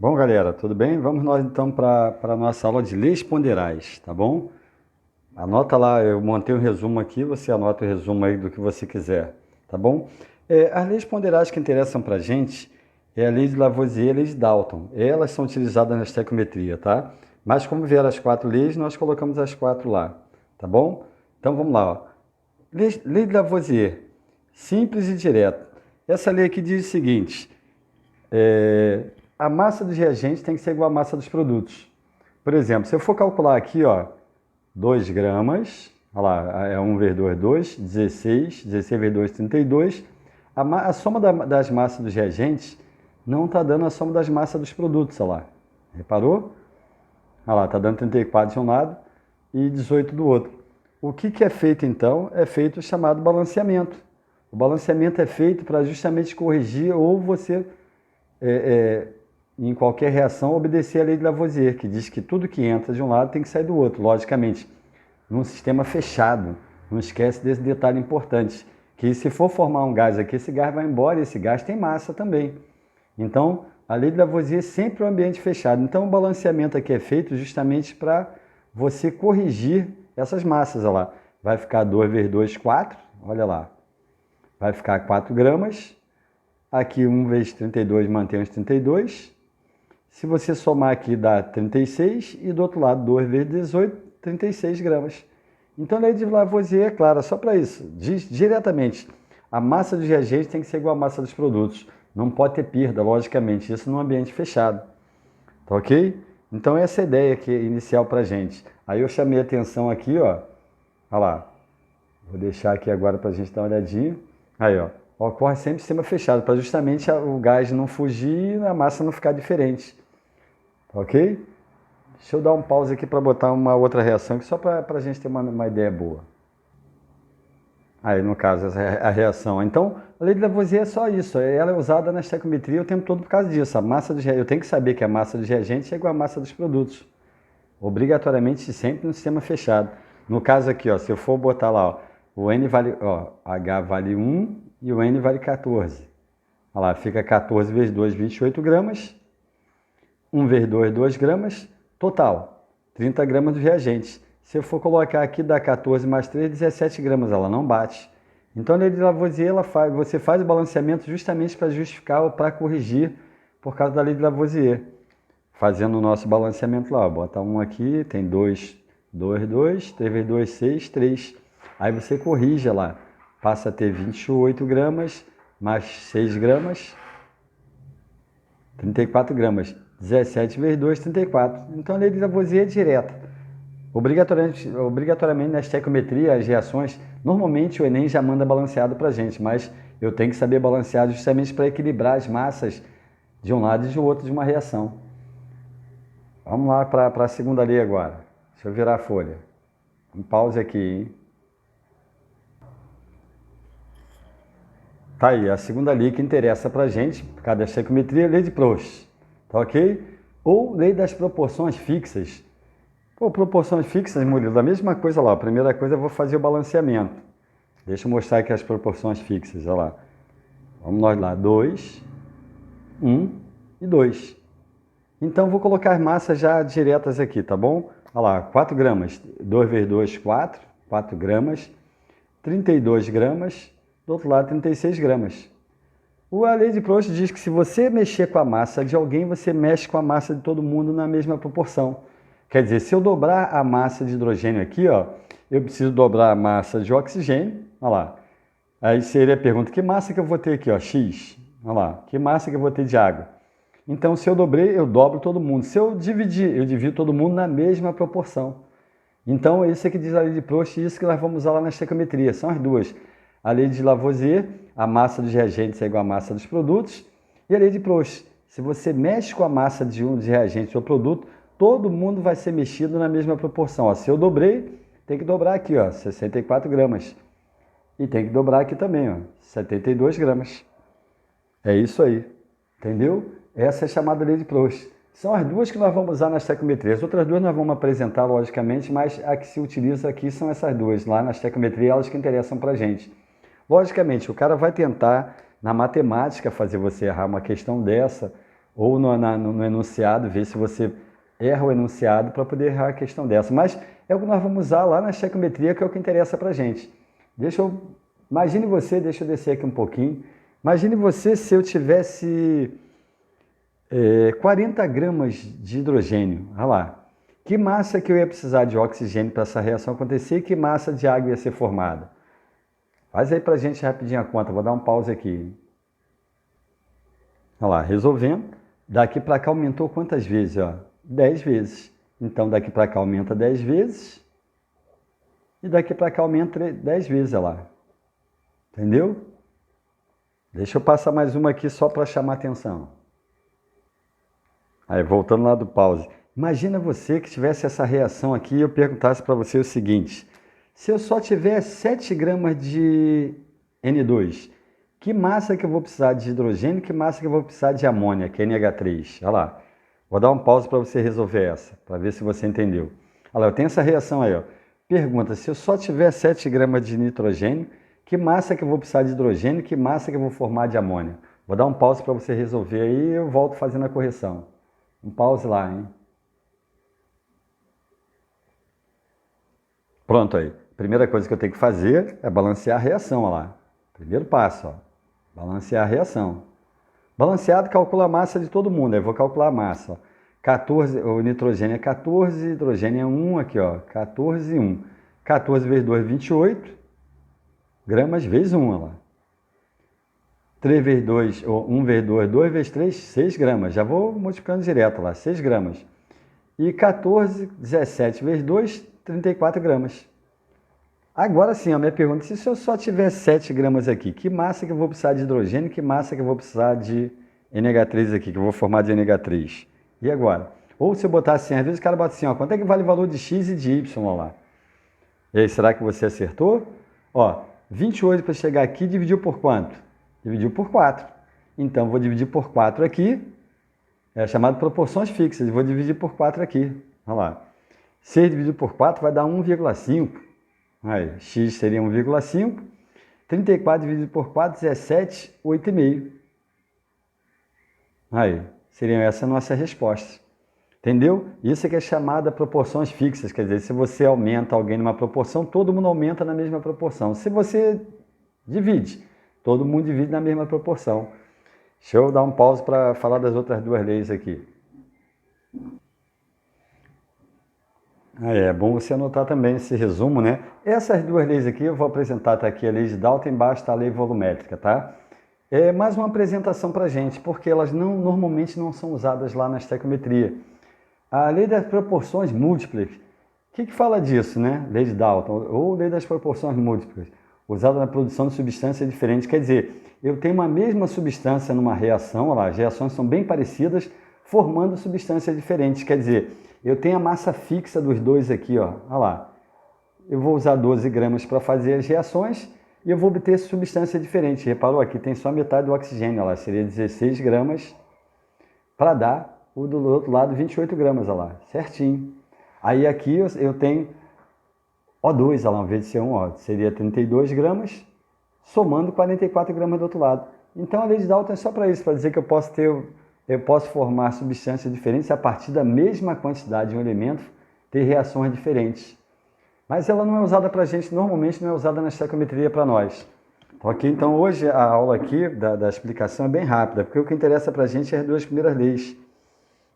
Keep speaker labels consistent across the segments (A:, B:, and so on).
A: Bom, galera, tudo bem? Vamos nós então para a nossa aula de leis ponderais, tá bom? Anota lá, eu montei um resumo aqui, você anota o resumo aí do que você quiser, tá bom? As leis ponderais que interessam para a gente é a lei de Lavoisier e a lei de Dalton. Elas são utilizadas na estequiometria, tá? Mas como vieram as quatro leis, nós colocamos as quatro lá, tá bom? Então vamos lá, ó. Lei de Lavoisier, simples e direta. Essa lei aqui diz o seguinte: a massa dos reagentes tem que ser igual à massa dos produtos. Por exemplo, se eu for calcular aqui, ó, 2 gramas, olha lá, é 1 vezes 2, 2, 16, 16 vezes 2, 32. A soma das massas dos reagentes não está dando a soma das massas dos produtos, olha lá. Reparou? Olha lá, está dando 34 de um lado e 18 do outro. O que é feito então? É feito o chamado balanceamento. O balanceamento é feito para justamente corrigir ou você em qualquer reação, obedecer à lei de Lavoisier, que diz que tudo que entra de um lado tem que sair do outro, logicamente. Num sistema fechado, não esquece desse detalhe importante, que se for formar um gás aqui, esse gás vai embora e esse gás tem massa também. Então, a lei de Lavoisier é sempre um ambiente fechado. Então, o balanceamento aqui é feito justamente para você corrigir essas massas. Olha lá, vai ficar 2 vezes 2, 4, olha lá. Vai ficar 4 gramas. Aqui 1 vezes 32 mantém os 32. Se você somar aqui dá 36 e do outro lado 2 vezes 18, 36 gramas. Então a lei de Lavoisier é clara, só para isso. Diz diretamente, a massa dos reagentes tem que ser igual à massa dos produtos. Não pode ter perda, logicamente, isso num ambiente fechado. Tá ok? Então essa é a ideia aqui, inicial para a gente. Aí eu chamei a atenção aqui, ó. Olha lá. Vou deixar aqui agora para a gente dar uma olhadinha. Aí, ó. Ocorre sempre sistema fechado, para justamente o gás não fugir e a massa não ficar diferente. Ok? Deixa eu dar um pause aqui para botar uma outra reação, aqui só para a gente ter uma ideia boa. Aí, no caso, essa é a reação. Então, a lei de Lavoisier é só isso. Ela é usada na estequiometria o tempo todo por causa disso. A massa dos reagentes, eu tenho que saber que a massa dos reagentes é igual à massa dos produtos. Obrigatoriamente, sempre no sistema fechado. No caso aqui, ó, se eu for botar lá, ó, o N vale, ó, H vale 1 e o N vale 14. Olha lá, fica 14 vezes 2, 28 gramas. 1 vezes 2, 2 gramas. Total, 30 gramas dos reagentes. Se eu for colocar aqui, dá 14 mais 3, 17 gramas. Ela não bate. Então, a lei de Lavoisier, você faz o balanceamento justamente para justificar ou para corrigir por causa da lei de Lavoisier. Fazendo o nosso balanceamento lá, ó, bota 1 aqui, tem 2, 2, 2, 3 vezes 2, 6, 3. Aí você corrige lá, passa a ter 28 gramas, mais 6 gramas, 34 gramas. 17 vezes 2, 34. Então a lei de Lavoisier é direta. Obrigatoriamente na estequiometria, as reações, normalmente o Enem já manda balanceado para a gente, mas eu tenho que saber balancear justamente para equilibrar as massas de um lado e de outro de uma reação. Vamos lá para a segunda lei agora. Deixa eu virar a folha. Um pause aqui, hein? Tá aí, a segunda lei que interessa para a gente, por causa da estequiometria, lei de Proust. Tá ok? Ou lei das proporções fixas. Pô, proporções fixas, Murilo, a mesma coisa lá. A primeira coisa eu vou fazer o balanceamento. Deixa eu mostrar aqui as proporções fixas, olha lá. Vamos nós lá, 2, 1 e 2. Então, vou colocar as massas já diretas aqui, tá bom? Olha lá, 4 gramas, 2 vezes 2, 4, 4 gramas, 32 gramas, do outro lado 36 gramas. A lei de Proust diz que se você mexer com a massa de alguém, você mexe com a massa de todo mundo na mesma proporção. Quer dizer, se eu dobrar a massa de hidrogênio aqui, ó, eu preciso dobrar a massa de oxigênio, olha lá. Aí seria a pergunta, que massa que eu vou ter aqui, ó, X? Olha lá, que massa que eu vou ter de água? Então, se eu dobrei, eu dobro todo mundo. Se eu dividir, eu divido todo mundo na mesma proporção. Então, isso é que diz a lei de Proust e isso que nós vamos usar lá na estequiometria. São as duas. A lei de Lavoisier, a massa dos reagentes é igual à massa dos produtos. E a lei de Proust, se você mexe com a massa de um dos reagentes ou produto, todo mundo vai ser mexido na mesma proporção. Ó, se eu dobrei, tem que dobrar aqui, ó, 64 gramas. E tem que dobrar aqui também, ó, 72 gramas. É isso aí. Entendeu? Essa é a chamada lei de Proust. São as duas que nós vamos usar na estequiometria. As outras duas nós vamos apresentar, logicamente, mas a que se utiliza aqui são essas duas. Lá na estequiometria, elas que interessam para a gente. Logicamente, o cara vai tentar, na matemática, fazer você errar uma questão dessa, ou no enunciado, ver se você erra o enunciado para poder errar a questão dessa. Mas é o que nós vamos usar lá na estequiometria, que é o que interessa para a gente. Imagine você, deixa eu descer aqui um pouquinho. Imagine você se eu tivesse 40 gramas de hidrogênio. Olha lá. Que massa que eu ia precisar de oxigênio para essa reação acontecer e que massa de água ia ser formada? Faz aí para a gente rapidinho a conta. Vou dar um pause aqui. Olha lá, resolvendo. Daqui para cá aumentou quantas vezes? Ó? 10 vezes. Então daqui para cá aumenta 10 vezes. E daqui para cá aumenta 10 vezes. Olha lá. Entendeu? Deixa eu passar mais uma aqui só para chamar a atenção. Aí, voltando lá do pause. Imagina você que tivesse essa reação aqui e eu perguntasse para você o seguinte. Se eu só tiver 7 gramas de N2, que massa que eu vou precisar de hidrogênio, que massa que eu vou precisar de amônia, que é NH3? Olha lá. Vou dar um pause para você resolver essa, para ver se você entendeu. Olha lá, eu tenho essa reação aí, ó. Pergunta, se eu só tiver 7 gramas de nitrogênio, que massa que eu vou precisar de hidrogênio, que massa que eu vou formar de amônia? Vou dar um pause para você resolver aí e eu volto fazendo a correção. Um pause lá, hein? Pronto aí. Primeira coisa que eu tenho que fazer é balancear a reação, olha lá. Primeiro passo, ó. Balancear a reação. Balanceado calcula a massa de todo mundo. Aí eu vou calcular a massa, ó. 14, o nitrogênio é 14, hidrogênio é 1 aqui, ó. 14 e 1. 14 vezes 2, 28 gramas vezes 1, olha lá. 3 vezes 2, ou 1 vezes 2, 2 vezes 3, 6 gramas. Já vou multiplicando direto lá, 6 gramas. E 14, 17 vezes 2, 34 gramas. Agora sim, a minha pergunta é, se eu só tiver 7 gramas aqui, que massa que eu vou precisar de hidrogênio, que massa que eu vou precisar de NH3 aqui, que eu vou formar de NH3? E agora? Ou se eu botar assim, às vezes o cara bota assim, ó, quanto é que vale o valor de X e de Y, ó lá? E aí, será que você acertou? Ó, 28 para chegar aqui, dividiu por quanto? Dividiu por 4. Então, vou dividir por 4 aqui, é chamado proporções fixas, vou dividir por 4 aqui, olha lá. 6 dividido por 4 vai dar 1,5. Aí, x seria 1,5. 34 dividido por 4, 17, 8,5. Aí, seria essa a nossa resposta. Entendeu? Isso é que é chamada proporções fixas, quer dizer, se você aumenta alguém numa proporção, todo mundo aumenta na mesma proporção. Se você divide, todo mundo divide na mesma proporção. Deixa eu dar um pause para falar das outras duas leis aqui. É bom você anotar também esse resumo, né? Essas duas leis aqui eu vou apresentar, tá aqui a lei de Dalton, embaixo está a lei volumétrica, tá? É mais uma apresentação para a gente, porque elas normalmente não são usadas lá na estequiometria. A lei das proporções múltiplas, o que fala disso, né? Lei de Dalton, ou lei das proporções múltiplas, usada na produção de substâncias diferentes. Quer dizer, eu tenho uma mesma substância numa reação, olha lá, as reações são bem parecidas, formando substâncias diferentes. Quer dizer, eu tenho a massa fixa dos dois aqui, ó, olha lá. Eu vou usar 12 gramas para fazer as reações e eu vou obter substância diferente. Reparou aqui, tem só metade do oxigênio, olha lá, seria 16 gramas para dar o do outro lado 28 gramas, olha lá, certinho. Aí aqui eu tenho O2, olha lá, ao invés de ser 1, ó, seria 32 gramas, somando 44 gramas do outro lado. Então a lei de Dalton é só para isso, para dizer que eu posso formar substâncias diferentes a partir da mesma quantidade de um elemento, ter reações diferentes. Mas ela não é usada para a gente, normalmente não é usada na estequiometria para nós. Ok? Então hoje a aula aqui da explicação é bem rápida, porque o que interessa para a gente é as duas primeiras leis.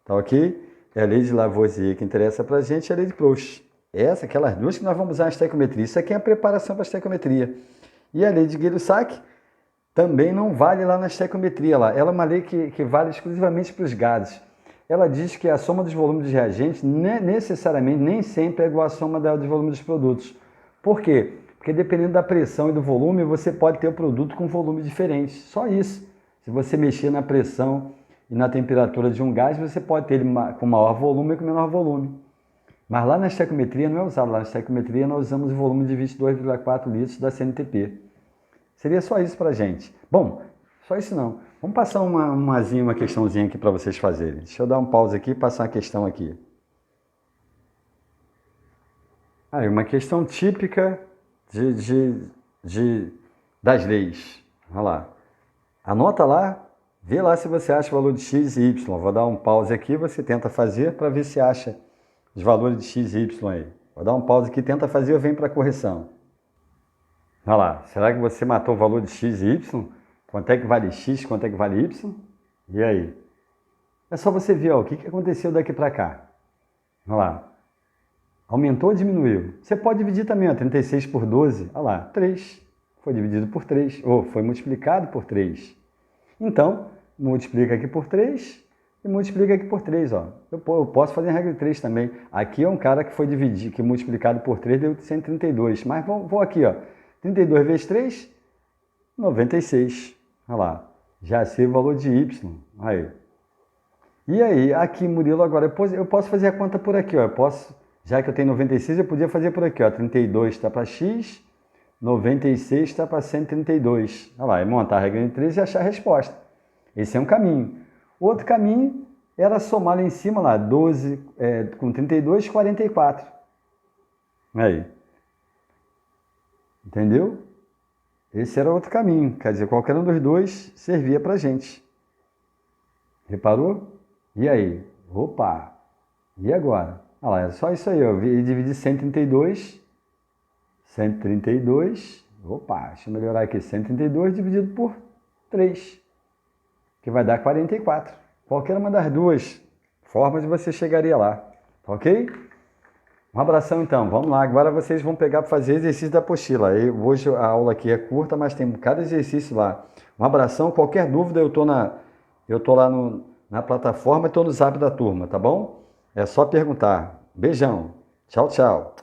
A: Tá ok? É a lei de Lavoisier que interessa para a gente e a lei de Proust. Aquelas duas que nós vamos usar na estequiometria. Isso aqui é a preparação para a estequiometria. E a lei de Gay-Lussac também não vale lá na estequiometria. Lá. Ela é uma lei que vale exclusivamente para os gases. Ela diz que a soma dos volumes dos reagentes necessariamente nem sempre é igual à soma dos volumes dos produtos. Por quê? Porque dependendo da pressão e do volume, você pode ter o produto com volume diferente. Só isso. Se você mexer na pressão e na temperatura de um gás, você pode ter ele com maior volume e com menor volume. Mas lá na estequiometria não é usado. Lá na estequiometria nós usamos o volume de 22,4 litros da CNTP. Seria só isso para a gente. Bom, só isso não. Vamos passar uma questãozinha aqui para vocês fazerem. Deixa eu dar um pause aqui e passar uma questão aqui. Aí, uma questão típica das leis. Olha lá. Anota lá, Vê lá se você acha o valor de x e y. Vou dar um pause aqui, você tenta fazer para ver se acha os valores de x e y aí. Vou dar um pause aqui, tenta fazer, eu venho para a correção. Olha lá, será que você matou o valor de x e y? Quanto é que vale x, quanto é que vale y? E aí? É só você ver ó, o que aconteceu daqui para cá. Olha lá. Aumentou ou diminuiu? Você pode dividir também, ó, 36 por 12. Olha lá, 3. Foi dividido por 3. Ou foi multiplicado por 3. Então, multiplica aqui por 3 e multiplica aqui por 3. Ó. Eu posso fazer a regra de 3 também. Aqui é um cara que foi dividido, que multiplicado por 3 deu 132. Mas vou aqui, ó. 32 vezes 3, 96. Olha lá. Já sei o valor de y. Aí. E aí, aqui, Murilo, agora eu posso fazer a conta por aqui, ó. Eu posso, já que eu tenho 96, eu podia fazer por aqui, ó. 32 está para x, 96 está para 132. Olha lá, é montar a regra de 3 e achar a resposta. Esse é um caminho. Outro caminho era somar lá em cima, lá, 12 com 32, 44. Aí. Entendeu? Esse era outro caminho. Quer dizer, qualquer um dos dois servia para a gente. Reparou? E aí? Opa! E agora? Olha lá, é só isso aí, ó. Eu dividi 132. 132. Opa, deixa eu melhorar aqui. 132 dividido por 3. Que vai dar 44. Qualquer uma das duas formas você chegaria lá. Tá ok? Um abração então. Vamos lá. Agora vocês vão pegar para fazer exercício da apostila. Hoje a aula aqui é curta, mas tem cada exercício lá. Um abração. Qualquer dúvida eu tô lá na plataforma e estou no zap da turma, tá bom? É só perguntar. Beijão. Tchau, tchau.